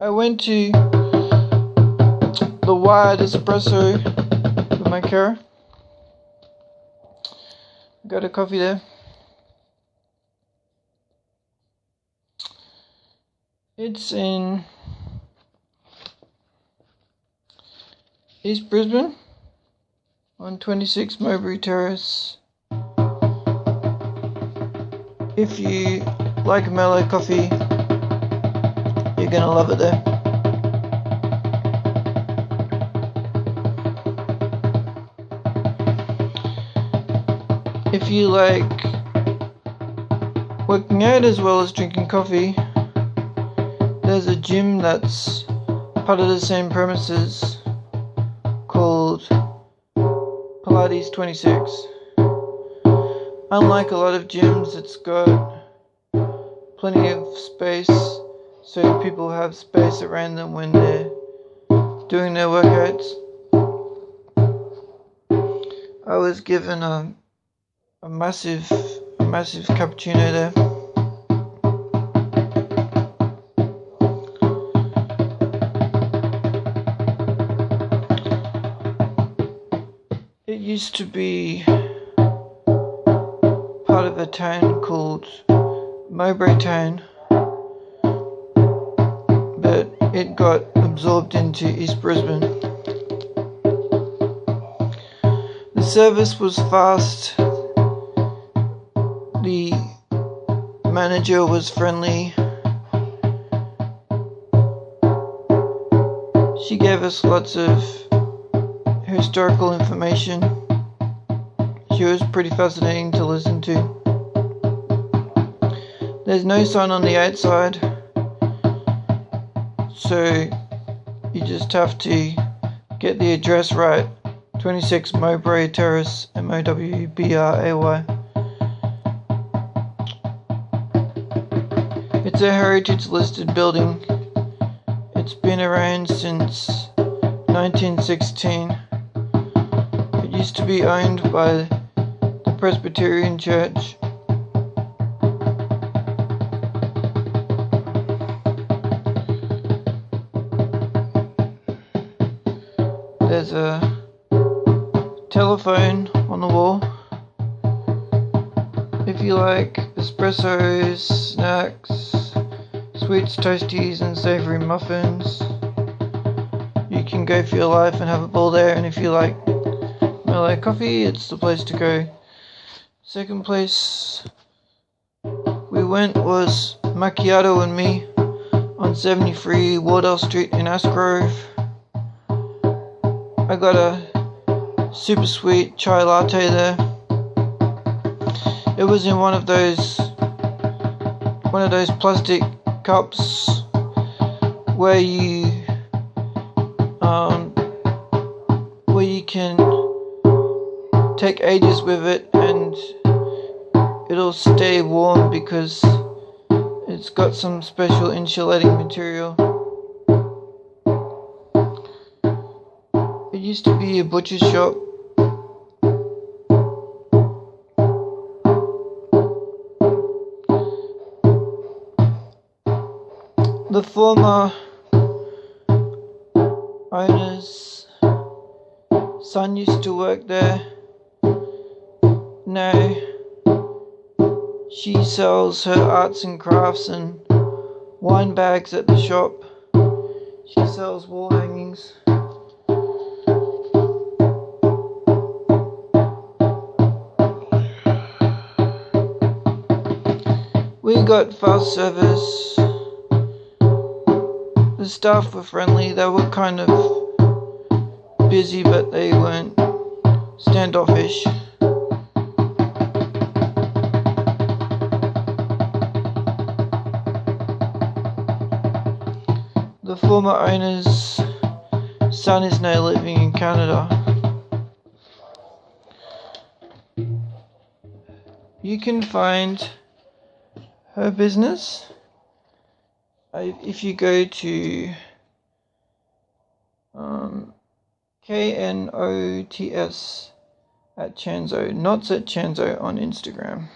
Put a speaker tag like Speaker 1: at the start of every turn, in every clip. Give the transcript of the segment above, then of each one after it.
Speaker 1: I went to the Wired Espresso with my car. Got a coffee there. It's in East Brisbane on 26 Mowbray Terrace. If you like a mellow coffee, you're gonna love it there. If you like working out as well as drinking coffee, there's a gym that's part of the same premises called Pilates 26. Unlike a lot of gyms, it's got plenty of space, so people have space around them when they're doing their workouts. I was given a massive cappuccino there. It used to be part of a town called Mowbray Town, but it got absorbed into East Brisbane. The service was fast, the manager was friendly. She gave us lots of historical information. She was pretty fascinating to listen to. There's no sign on the outside, so you just have to get the address right. 26 Mowbray Terrace, Mowbray. It's a heritage listed building. It's been around since 1916. It used to be owned by the Presbyterian Church. There's a telephone on the wall. If you like espressos, snacks, sweets, toasties and savoury muffins, you can go for your life and have a ball there. And if you like mellow coffee, it's the place to go. Second place we went was Macchiato and Me on 73 Wardell Street in Asgrove. I got a super sweet chai latte there. It was in one of those plastic cups where you can take ages with it and it'll stay warm because it's got some special insulating material. It used to be a butcher's shop. The former owner's son used to work there. Now she sells her arts and crafts and wine bags at the shop. She sells wall hangings. We got fast service. The staff were friendly. They were kind of busy, but they weren't standoffish. The former owner's son is now living in Canada. You can find her business if you go to KNOTS at Chanzo, Knots at Chanzo on Instagram.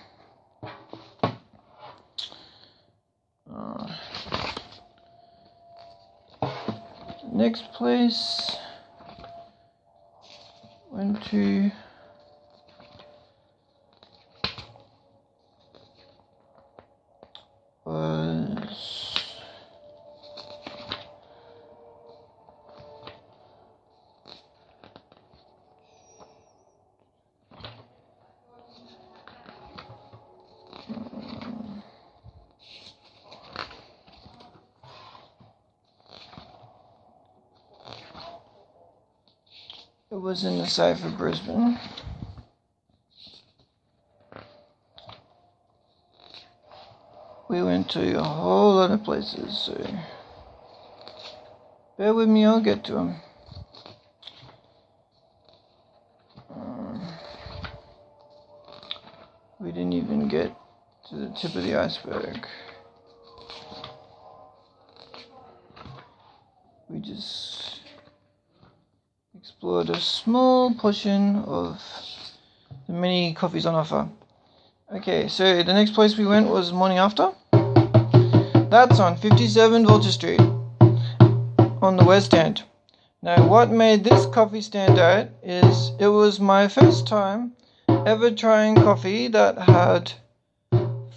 Speaker 1: Next place went to was it was in the south of Brisbane. We went to a whole lot of places, so bear with me, I'll get to them. We didn't even get to the tip of the iceberg. We just explored a small portion of the many coffees on offer. Okay, so the next place we went was Morning After. That's on 57 Vulture Street on the West End. Now, what made this coffee stand out is it was my first time ever trying coffee that had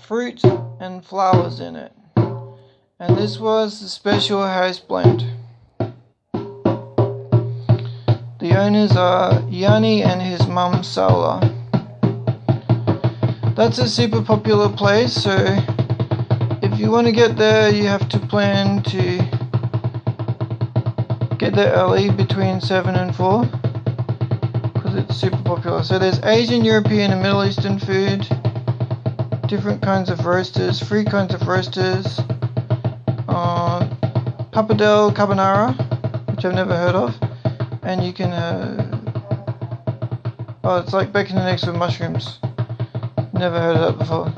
Speaker 1: fruit and flowers in it. And this was the Special House Blend. The owners are Yanni and his mum Saula. That's a super popular place, so if you want to get there, you have to plan to get there early between 7 and 4 because it's super popular. So there's Asian, European and Middle Eastern food, different kinds of roasters, 3 kinds of roasters, pappardelle carbonara, which I've never heard of, and you can it's like bacon and eggs with mushrooms. Never heard of that before.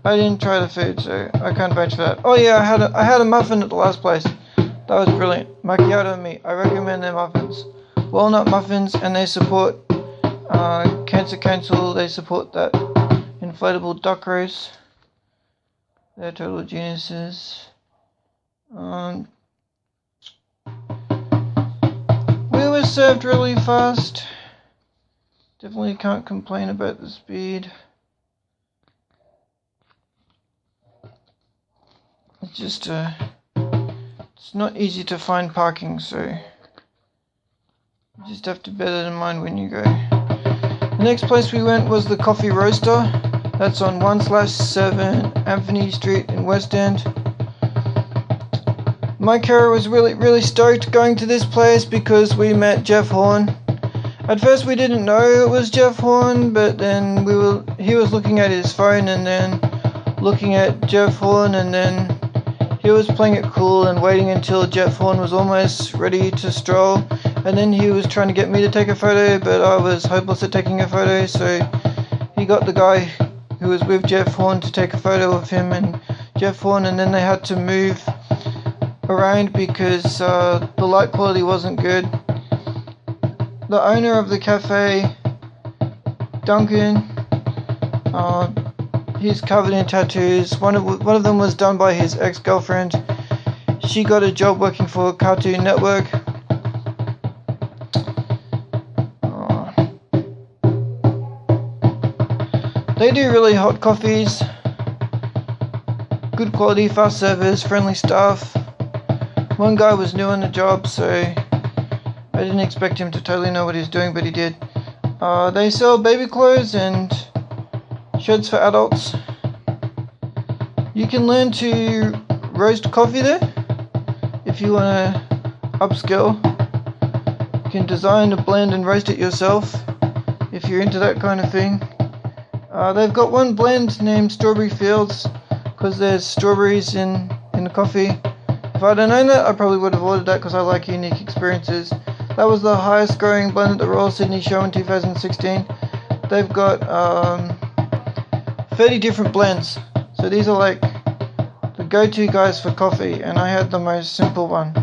Speaker 1: I didn't try the food, so I can't vouch for that. Oh yeah, I had a muffin at the last place. That was brilliant. Macchiato and meat. I recommend their muffins. Walnut muffins, and they support Cancer Council. They support that inflatable duck race. They're total geniuses. We were served really fast. Definitely can't complain about the speed. It's just it's not easy to find parking, so you just have to bear that in mind when you go. The next place we went was the Coffee Roaster. That's on 1/7 Anthony Street in West End. My Kara was really stoked going to this place because we met Jeff Horn. At first we didn't know it was Jeff Horn, but then he was looking at his phone and then looking at Jeff Horn, and then he was playing it cool and waiting until Jeff Horn was almost ready to stroll, and then he was trying to get me to take a photo, but I was hopeless at taking a photo, so he got the guy who was with Jeff Horn to take a photo of him and Jeff Horn, and then they had to move around because the light quality wasn't good. The owner of the cafe, Duncan, he's covered in tattoos. One of them was done by his ex-girlfriend. She got a job working for Cartoon Network. They do really hot coffees, good quality, fast service, friendly staff. One guy was new on the job, so I didn't expect him to totally know what he was doing, but he did. They sell baby clothes and shirts for adults. You can learn to roast coffee there if you want to upskill. You can design a blend and roast it yourself if you're into that kind of thing. They've got one blend named Strawberry Fields because there's strawberries in the coffee. If I'd have known that, I probably would have ordered that because I like unique experiences. That was the highest growing blend at the Royal Sydney Show in 2016. They've got 30 different blends. So these are like the go-to guys for coffee, and I had the most simple one.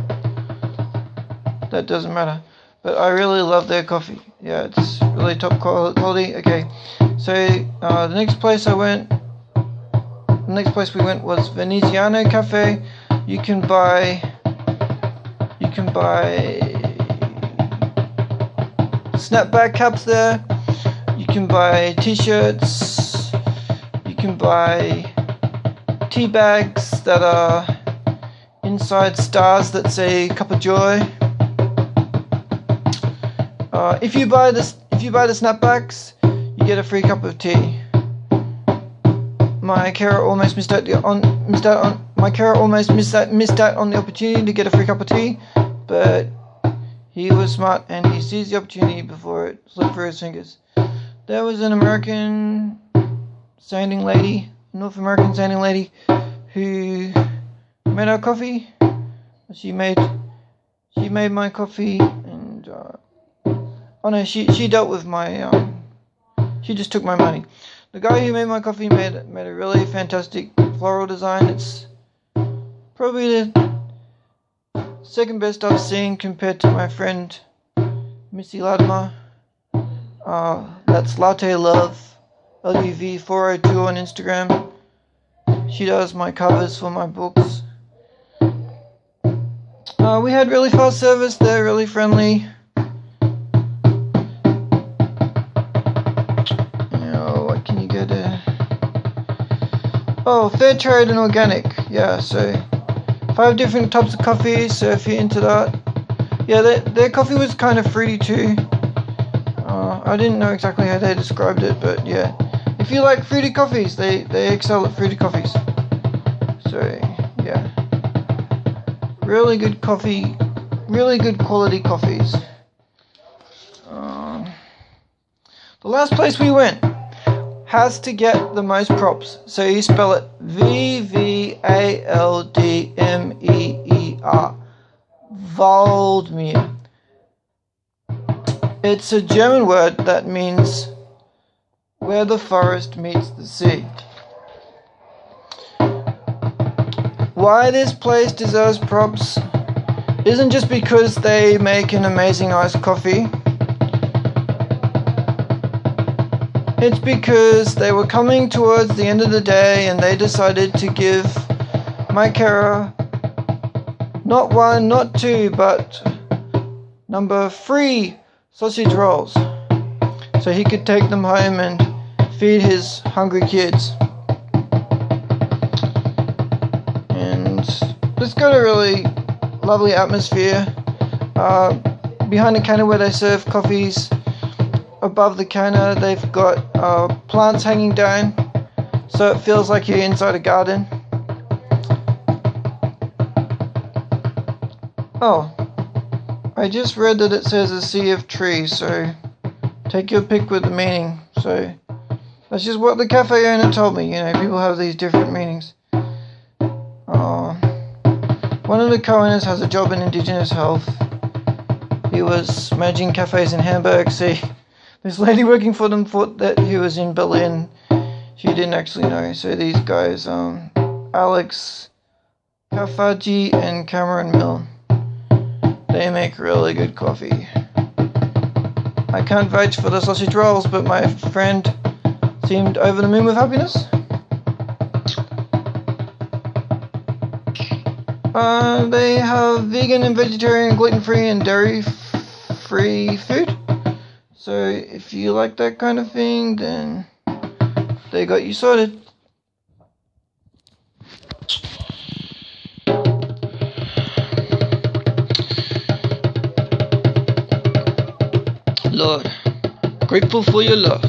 Speaker 1: That doesn't matter. But I really love their coffee. Yeah, it's really top quality. Okay, so the next place we went was Veneziano Cafe. You can can buy snapback caps there. You can buy t-shirts. You can buy tea bags that are inside stars that say "Cup of Joy." If you buy the snapbacks, you get a free cup of tea. My carer almost missed out on the opportunity to get a free cup of tea, but he was smart and he seized the opportunity before it slipped through his fingers. There was an North American sailing lady, who made our coffee. She made my coffee, and she dealt with my she just took my money. The guy who made my coffee made a really fantastic floral design. It's probably the second best I've seen compared to my friend Missy Latimer. That's Latte Love, LUV402 on Instagram. She does my covers for my books. We had really fast service. They're really friendly. What can you get? Fair trade and organic. Yeah, so 5 different types of coffee. So if you're into that, yeah, their coffee was kind of fruity too. I didn't know exactly how they described it, but yeah, if you like fruity coffees, they excel at fruity coffees. So yeah, really good coffee, really good quality coffees. The last place we went has to get the most props. So you spell it Vvaldmeer. Waldmeer. It's a German word that means where the forest meets the sea. Why this place deserves props isn't just because they make an amazing iced coffee. It's because they were coming towards the end of the day and they decided to give my carer not 1, not 2, but number 3 sausage rolls, so he could take them home and feed his hungry kids. And it's got a really lovely atmosphere. Behind the counter where they serve coffees, above the counter they've got plants hanging down, so it feels like you're inside a garden. I just read that it says a sea of trees, so take your pick with the meaning. So that's just what the cafe owner told me. People have these different meanings. One of the co-owners has a job in Indigenous Health. He was managing cafes in Hamburg. See, this lady working for them thought that he was in Berlin. She didn't actually know. So these guys, Alex Kafaji and Cameron Mill, they make really good coffee. I can't vouch for the sausage rolls, but my friend seemed over the moon with happiness. They have vegan and vegetarian, gluten-free and dairy-free food. So if you like that kind of thing, then they got you sorted. Lord, grateful for your love.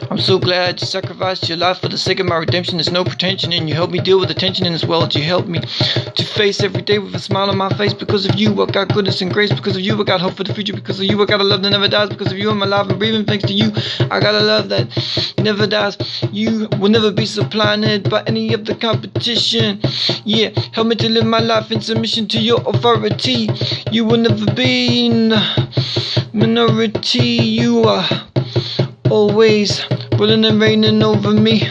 Speaker 1: I'm so glad you sacrificed your life for the sake of my redemption. There's no pretension, and you help me deal with the tension, and as well as you help me to face every day with a smile on my face. Because of you, I got goodness and grace. Because of you, I got hope for the future. Because of you, I got a love that never dies. Because of you, I'm alive and breathing. Thanks to you, I got a love that never dies. You will never be supplanted by any of the competition. Yeah, help me to live my life in submission to your authority. You will never be in minority. You are always ruling and reigning over me.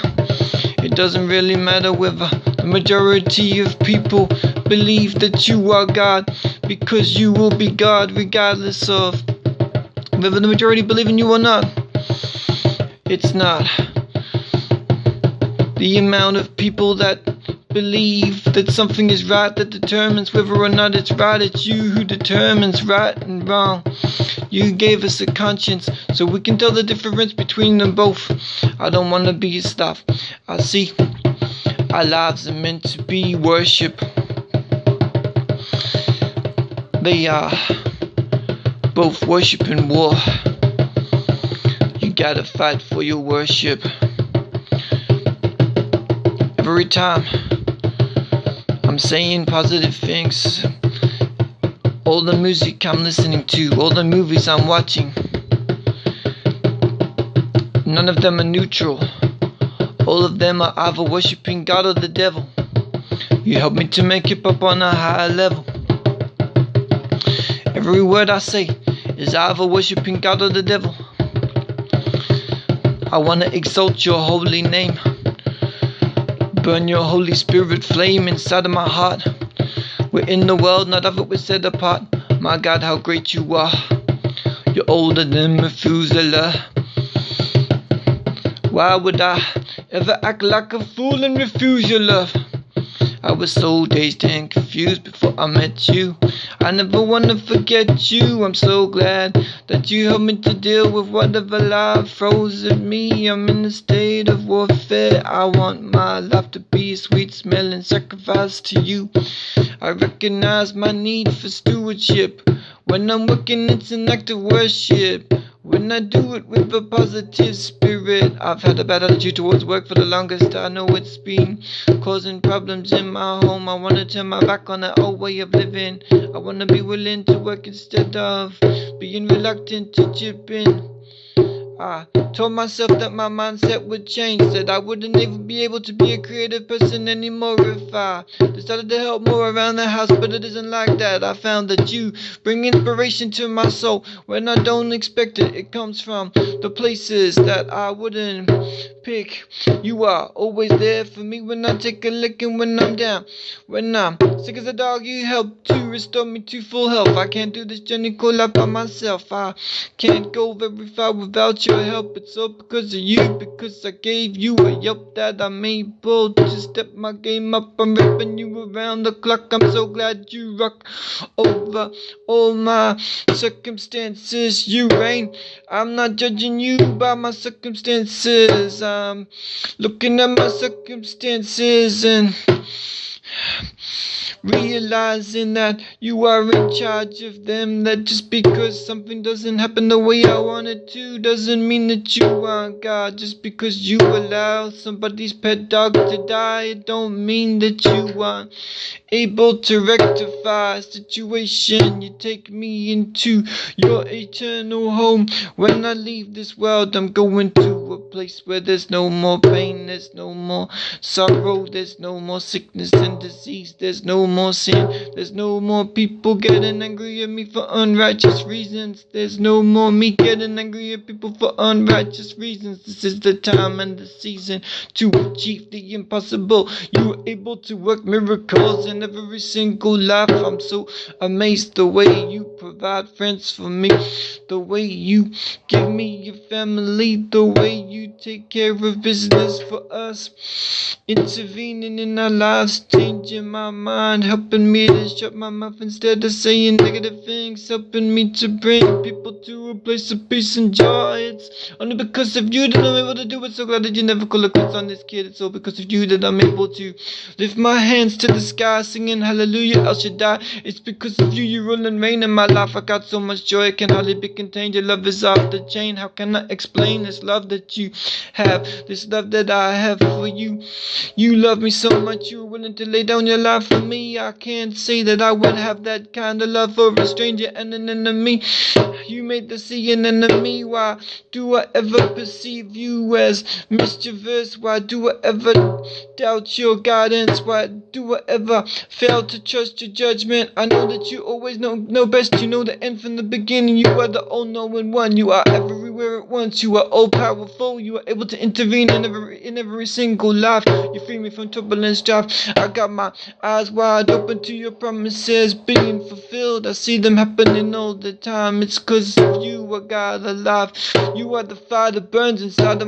Speaker 1: It doesn't really matter whether the majority of people believe that you are God, because you will be God regardless of whether the majority believe in you or not. It's not the amount of people that believe that something is right, that determines whether or not it's right. It's you who determines right and wrong. You gave us a conscience so we can tell the difference between them both. I don't want to be a stuff. I see our lives are meant to be worship. They are both worship and war. You gotta fight for your worship. Every time I'm saying positive things, all the music I'm listening to, all the movies I'm watching, none of them are neutral. All of them are either worshipping God or the devil. You help me to make it up on a higher level. Every word I say is either worshipping God or the devil. I want to exalt your holy name. Burn your Holy Spirit flame inside of my heart. We're in the world, not of it we're set apart. My God, how great you are. You're older than Methuselah. Why would I ever act like a fool and refuse your love? I was so dazed and confused before I met you. I never want to forget you. I'm so glad that you helped me to deal with whatever life throws at me. I'm in a state of warfare. I want my life to be a sweet smelling sacrifice to you. I recognize my need for stewardship. When I'm working, it's an act of worship. When I do it with a positive spirit. I've had a bad attitude towards work for the longest. I know it's been causing problems in my home. I want to turn my back on that old way of living. I want to be willing to work instead of being reluctant to chip in. I told myself that my mindset would change, that I wouldn't even be able to be a creative person anymore if I decided to help more around the house, but it isn't like that. I found that you bring inspiration to my soul when I don't expect it. It comes from the places that I wouldn't pick. You are always there for me when I take a lick and when I'm down. When I'm sick as a dog, you help to restore me to full health. I can't do this journey called life by myself. I can't go very far without your help. It's all because of you, because I gave you a yelp that I'm able to step my game up. I'm ripping you around the clock. I'm so glad you rock over all my circumstances. You reign. I'm not judging you by my circumstances. I'm looking at my circumstances and realizing that you are in charge of them. That just because something doesn't happen the way I want it to doesn't mean that you aren't God. Just because you allow somebody's pet dog to die, it don't mean that you aren't able to rectify a situation. You take me into your eternal home. When I leave this world, I'm going to a place where there's no more pain, there's no more sorrow, there's no more sickness and disease, there's no more sin, there's no more people getting angry at me for unrighteous reasons, there's no more me getting angry at people for unrighteous reasons. This is the time and the season to achieve the impossible. You are able to work miracles in every single life. I'm so amazed the way you provide friends for me, the way you give me a family, the way you take care of business for us, intervening in our lives, changing my mind, helping me to shut my mouth instead of saying negative things, helping me to bring people to a place of peace and joy. It's only because of you that I'm able to do it. So glad that you never call a quits on this kid. It's all because of you that I'm able to lift my hands to the sky, singing hallelujah, El Shaddai. It's because of you, you rule and reign in my life. I got so much joy, it can hardly be contained. Your love is off the chain. How can I explain this love that you have, this love that I have for you? You love me so much, you were willing to lay down your life for me. I can't say that I would have that kind of love for a stranger and an enemy. You made the sea an enemy. Why do I ever perceive you as mischievous? Why do I ever doubt your guidance? Why do I ever fail to trust your judgment? I know that you always know best. You know the end from the beginning. You are the all-knowing one. You are everywhere at once. You are all-powerful. You are able to intervene in every single life. You free me from turbulence, strife. I got my eyes wide open to your promises being fulfilled. I see them happening all the time. It's 'cause of you I got alive. You are the fire that burns inside of